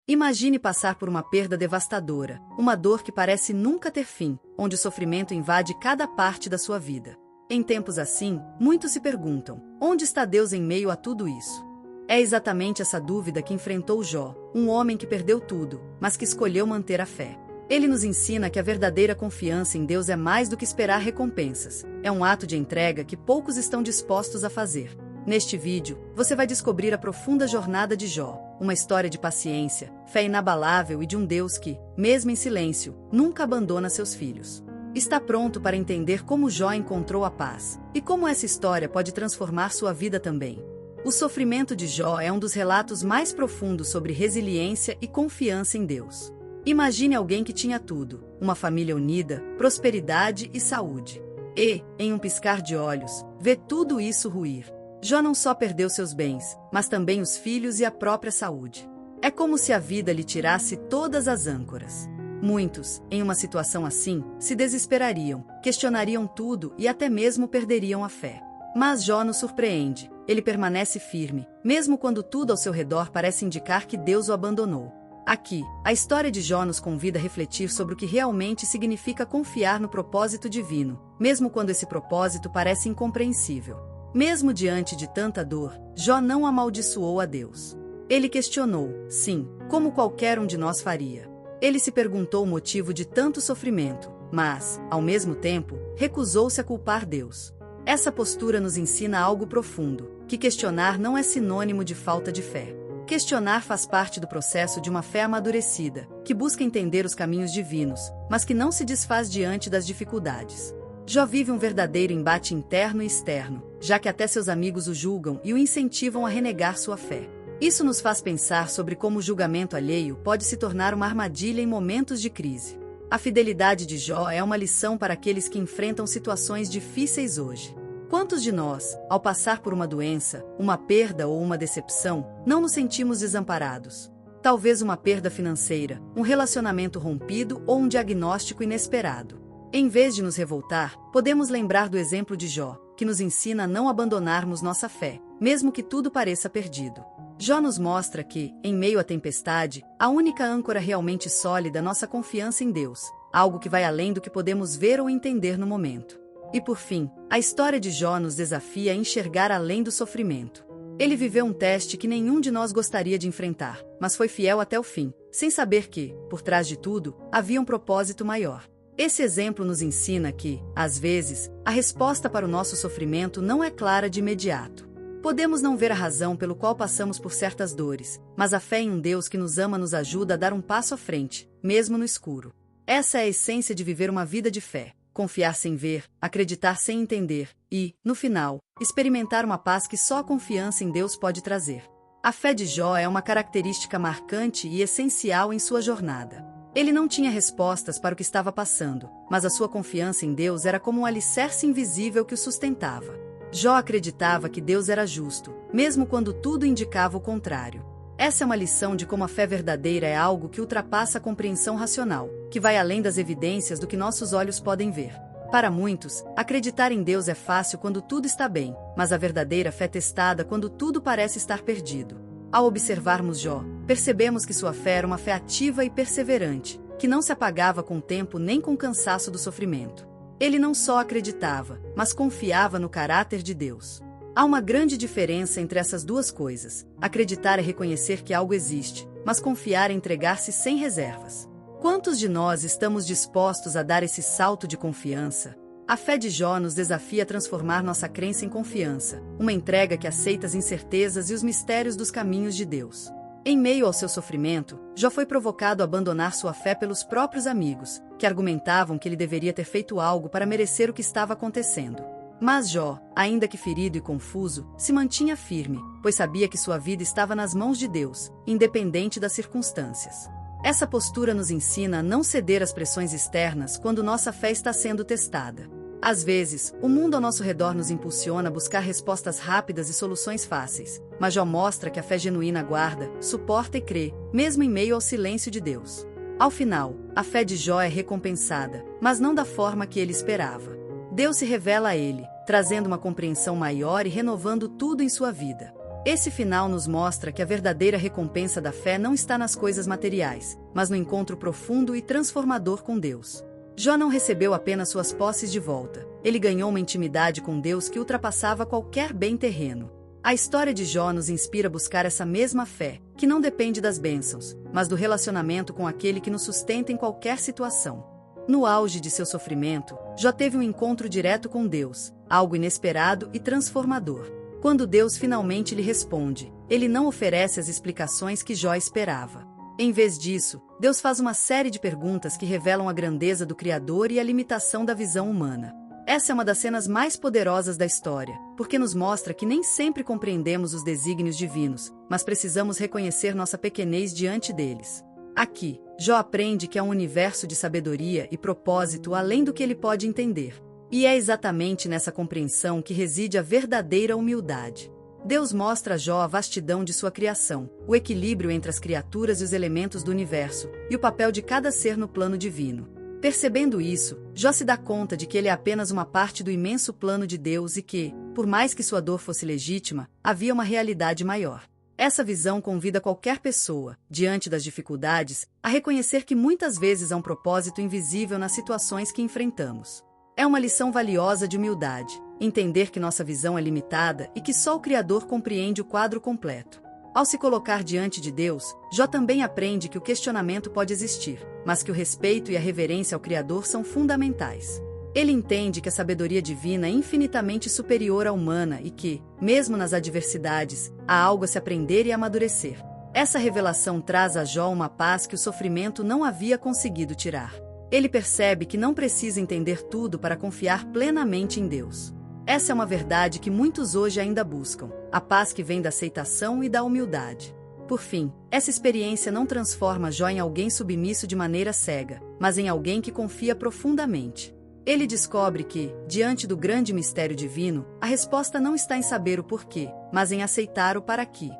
Imagine passar por uma perda devastadora, uma dor que parece nunca ter fim, onde o sofrimento invade cada parte da sua vida. Em tempos assim, muitos se perguntam: onde está Deus em meio a tudo isso? É exatamente essa dúvida que enfrentou Jó, um homem que perdeu tudo, mas que escolheu manter a fé. Ele nos ensina que a verdadeira confiança em Deus é mais do que esperar recompensas. É um ato de entrega que poucos estão dispostos a fazer. Neste vídeo, você vai descobrir a profunda jornada de Jó, uma história de paciência, fé inabalável e de um Deus que, mesmo em silêncio, nunca abandona seus filhos. Está pronto para entender como Jó encontrou a paz e como essa história pode transformar sua vida também. O sofrimento de Jó é um dos relatos mais profundos sobre resiliência e confiança em Deus. Imagine alguém que tinha tudo, uma família unida, prosperidade e saúde. E, em um piscar de olhos, vê tudo isso ruir. Jó não só perdeu seus bens, mas também os filhos e a própria saúde. É como se a vida lhe tirasse todas as âncoras. Muitos, em uma situação assim, se desesperariam, questionariam tudo e até mesmo perderiam a fé. Mas Jó nos surpreende. Ele permanece firme, mesmo quando tudo ao seu redor parece indicar que Deus o abandonou. Aqui, a história de Jó nos convida a refletir sobre o que realmente significa confiar no propósito divino, mesmo quando esse propósito parece incompreensível. Mesmo diante de tanta dor, Jó não amaldiçoou a Deus. Ele questionou, sim, como qualquer um de nós faria. Ele se perguntou o motivo de tanto sofrimento, mas, ao mesmo tempo, recusou-se a culpar Deus. Essa postura nos ensina algo profundo, que questionar não é sinônimo de falta de fé. Questionar faz parte do processo de uma fé amadurecida, que busca entender os caminhos divinos, mas que não se desfaz diante das dificuldades. Jó vive um verdadeiro embate interno e externo, já que até seus amigos o julgam e o incentivam a renegar sua fé. Isso nos faz pensar sobre como o julgamento alheio pode se tornar uma armadilha em momentos de crise. A fidelidade de Jó é uma lição para aqueles que enfrentam situações difíceis hoje. Quantos de nós, ao passar por uma doença, uma perda ou uma decepção, não nos sentimos desamparados? Talvez uma perda financeira, um relacionamento rompido ou um diagnóstico inesperado. Em vez de nos revoltar, podemos lembrar do exemplo de Jó, que nos ensina a não abandonarmos nossa fé, mesmo que tudo pareça perdido. Jó nos mostra que, em meio à tempestade, a única âncora realmente sólida é nossa confiança em Deus, algo que vai além do que podemos ver ou entender no momento. E por fim, a história de Jó nos desafia a enxergar além do sofrimento. Ele viveu um teste que nenhum de nós gostaria de enfrentar, mas foi fiel até o fim, sem saber que, por trás de tudo, havia um propósito maior. Esse exemplo nos ensina que, às vezes, a resposta para o nosso sofrimento não é clara de imediato. Podemos não ver a razão pelo qual passamos por certas dores, mas a fé em um Deus que nos ama nos ajuda a dar um passo à frente, mesmo no escuro. Essa é a essência de viver uma vida de fé. Confiar sem ver, acreditar sem entender e, no final, experimentar uma paz que só a confiança em Deus pode trazer. A fé de Jó é uma característica marcante e essencial em sua jornada. Ele não tinha respostas para o que estava passando, mas a sua confiança em Deus era como um alicerce invisível que o sustentava. Jó acreditava que Deus era justo, mesmo quando tudo indicava o contrário. Essa é uma lição de como a fé verdadeira é algo que ultrapassa a compreensão racional, que vai além das evidências do que nossos olhos podem ver. Para muitos, acreditar em Deus é fácil quando tudo está bem, mas a verdadeira fé é testada quando tudo parece estar perdido. Ao observarmos Jó, percebemos que sua fé era uma fé ativa e perseverante, que não se apagava com o tempo nem com o cansaço do sofrimento. Ele não só acreditava, mas confiava no caráter de Deus. Há uma grande diferença entre essas duas coisas. Acreditar é reconhecer que algo existe, mas confiar é entregar-se sem reservas. Quantos de nós estamos dispostos a dar esse salto de confiança? A fé de Jó nos desafia a transformar nossa crença em confiança, uma entrega que aceita as incertezas e os mistérios dos caminhos de Deus. Em meio ao seu sofrimento, Jó foi provocado a abandonar sua fé pelos próprios amigos, que argumentavam que ele deveria ter feito algo para merecer o que estava acontecendo. Mas Jó, ainda que ferido e confuso, se mantinha firme, pois sabia que sua vida estava nas mãos de Deus, independente das circunstâncias. Essa postura nos ensina a não ceder às pressões externas quando nossa fé está sendo testada. Às vezes, o mundo ao nosso redor nos impulsiona a buscar respostas rápidas e soluções fáceis, mas Jó mostra que a fé genuína guarda, suporta e crê, mesmo em meio ao silêncio de Deus. Ao final, a fé de Jó é recompensada, mas não da forma que ele esperava. Deus se revela a ele, trazendo uma compreensão maior e renovando tudo em sua vida. Esse final nos mostra que a verdadeira recompensa da fé não está nas coisas materiais, mas no encontro profundo e transformador com Deus. Jó não recebeu apenas suas posses de volta, ele ganhou uma intimidade com Deus que ultrapassava qualquer bem terreno. A história de Jó nos inspira a buscar essa mesma fé, que não depende das bênçãos, mas do relacionamento com aquele que nos sustenta em qualquer situação. No auge de seu sofrimento, Jó teve um encontro direto com Deus, algo inesperado e transformador. Quando Deus finalmente lhe responde, ele não oferece as explicações que Jó esperava. Em vez disso, Deus faz uma série de perguntas que revelam a grandeza do Criador e a limitação da visão humana. Essa é uma das cenas mais poderosas da história, porque nos mostra que nem sempre compreendemos os desígnios divinos, mas precisamos reconhecer nossa pequenez diante deles. Aqui, Jó aprende que há um universo de sabedoria e propósito além do que ele pode entender. E é exatamente nessa compreensão que reside a verdadeira humildade. Deus mostra a Jó a vastidão de sua criação, o equilíbrio entre as criaturas e os elementos do universo, e o papel de cada ser no plano divino. Percebendo isso, Jó se dá conta de que ele é apenas uma parte do imenso plano de Deus e que, por mais que sua dor fosse legítima, havia uma realidade maior. Essa visão convida qualquer pessoa, diante das dificuldades, a reconhecer que muitas vezes há um propósito invisível nas situações que enfrentamos. É uma lição valiosa de humildade, entender que nossa visão é limitada e que só o Criador compreende o quadro completo. Ao se colocar diante de Deus, Jó também aprende que o questionamento pode existir, mas que o respeito e a reverência ao Criador são fundamentais. Ele entende que a sabedoria divina é infinitamente superior à humana e que, mesmo nas adversidades, há algo a se aprender e amadurecer. Essa revelação traz a Jó uma paz que o sofrimento não havia conseguido tirar. Ele percebe que não precisa entender tudo para confiar plenamente em Deus. Essa é uma verdade que muitos hoje ainda buscam, a paz que vem da aceitação e da humildade. Por fim, essa experiência não transforma Jó em alguém submisso de maneira cega, mas em alguém que confia profundamente. Ele descobre que, diante do grande mistério divino, a resposta não está em saber o porquê, mas em aceitar o para quê.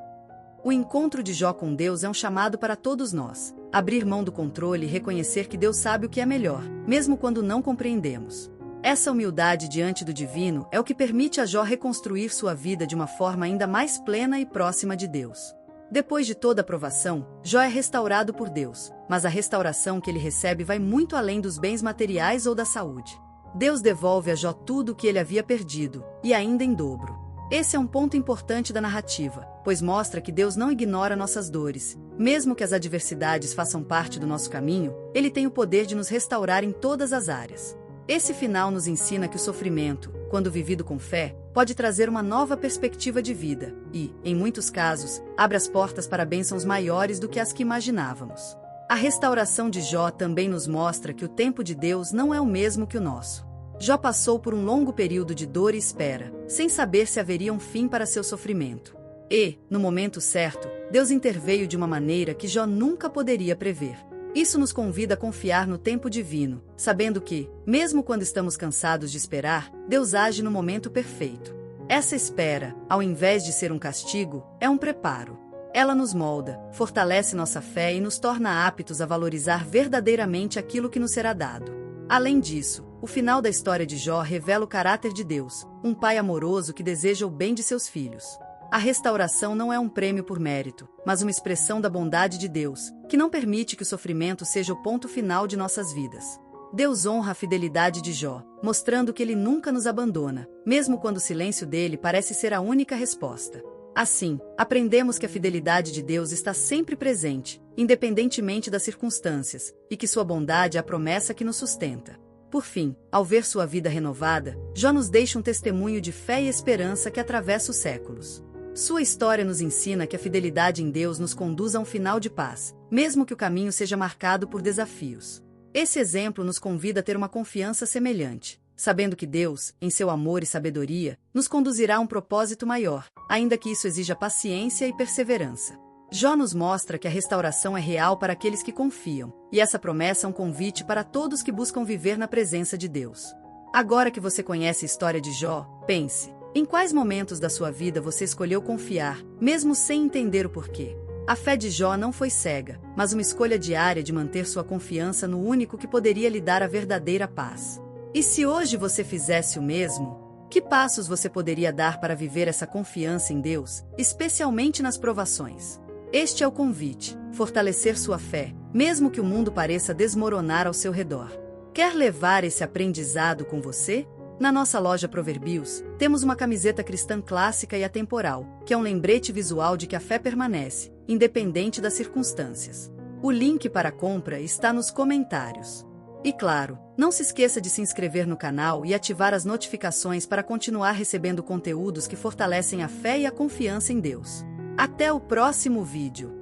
O encontro de Jó com Deus é um chamado para todos nós. Abrir mão do controle e reconhecer que Deus sabe o que é melhor, mesmo quando não compreendemos. Essa humildade diante do divino é o que permite a Jó reconstruir sua vida de uma forma ainda mais plena e próxima de Deus. Depois de toda a provação, Jó é restaurado por Deus, mas a restauração que ele recebe vai muito além dos bens materiais ou da saúde. Deus devolve a Jó tudo o que ele havia perdido, e ainda em dobro. Esse é um ponto importante da narrativa, pois mostra que Deus não ignora nossas dores. Mesmo que as adversidades façam parte do nosso caminho, Ele tem o poder de nos restaurar em todas as áreas. Esse final nos ensina que o sofrimento, quando vivido com fé, pode trazer uma nova perspectiva de vida e, em muitos casos, abre as portas para bênçãos maiores do que as que imaginávamos. A restauração de Jó também nos mostra que o tempo de Deus não é o mesmo que o nosso. Jó passou por um longo período de dor e espera, sem saber se haveria um fim para seu sofrimento. E, no momento certo, Deus interveio de uma maneira que Jó nunca poderia prever. Isso nos convida a confiar no tempo divino, sabendo que, mesmo quando estamos cansados de esperar, Deus age no momento perfeito. Essa espera, ao invés de ser um castigo, é um preparo. Ela nos molda, fortalece nossa fé e nos torna aptos a valorizar verdadeiramente aquilo que nos será dado. Além disso, o final da história de Jó revela o caráter de Deus, um pai amoroso que deseja o bem de seus filhos. A restauração não é um prêmio por mérito, mas uma expressão da bondade de Deus, que não permite que o sofrimento seja o ponto final de nossas vidas. Deus honra a fidelidade de Jó, mostrando que ele nunca nos abandona, mesmo quando o silêncio dele parece ser a única resposta. Assim, aprendemos que a fidelidade de Deus está sempre presente, independentemente das circunstâncias, e que sua bondade é a promessa que nos sustenta. Por fim, ao ver sua vida renovada, Jó nos deixa um testemunho de fé e esperança que atravessa os séculos. Sua história nos ensina que a fidelidade em Deus nos conduz a um final de paz, mesmo que o caminho seja marcado por desafios. Esse exemplo nos convida a ter uma confiança semelhante, sabendo que Deus, em seu amor e sabedoria, nos conduzirá a um propósito maior, ainda que isso exija paciência e perseverança. Jó nos mostra que a restauração é real para aqueles que confiam, e essa promessa é um convite para todos que buscam viver na presença de Deus. Agora que você conhece a história de Jó, pense: em quais momentos da sua vida você escolheu confiar, mesmo sem entender o porquê? A fé de Jó não foi cega, mas uma escolha diária de manter sua confiança no único que poderia lhe dar a verdadeira paz. E se hoje você fizesse o mesmo? Que passos você poderia dar para viver essa confiança em Deus, especialmente nas provações? Este é o convite: fortalecer sua fé, mesmo que o mundo pareça desmoronar ao seu redor. Quer levar esse aprendizado com você? Na nossa loja Proverbios, temos uma camiseta cristã clássica e atemporal, que é um lembrete visual de que a fé permanece, independente das circunstâncias. O link para a compra está nos comentários. E claro, não se esqueça de se inscrever no canal e ativar as notificações para continuar recebendo conteúdos que fortalecem a fé e a confiança em Deus. Até o próximo vídeo!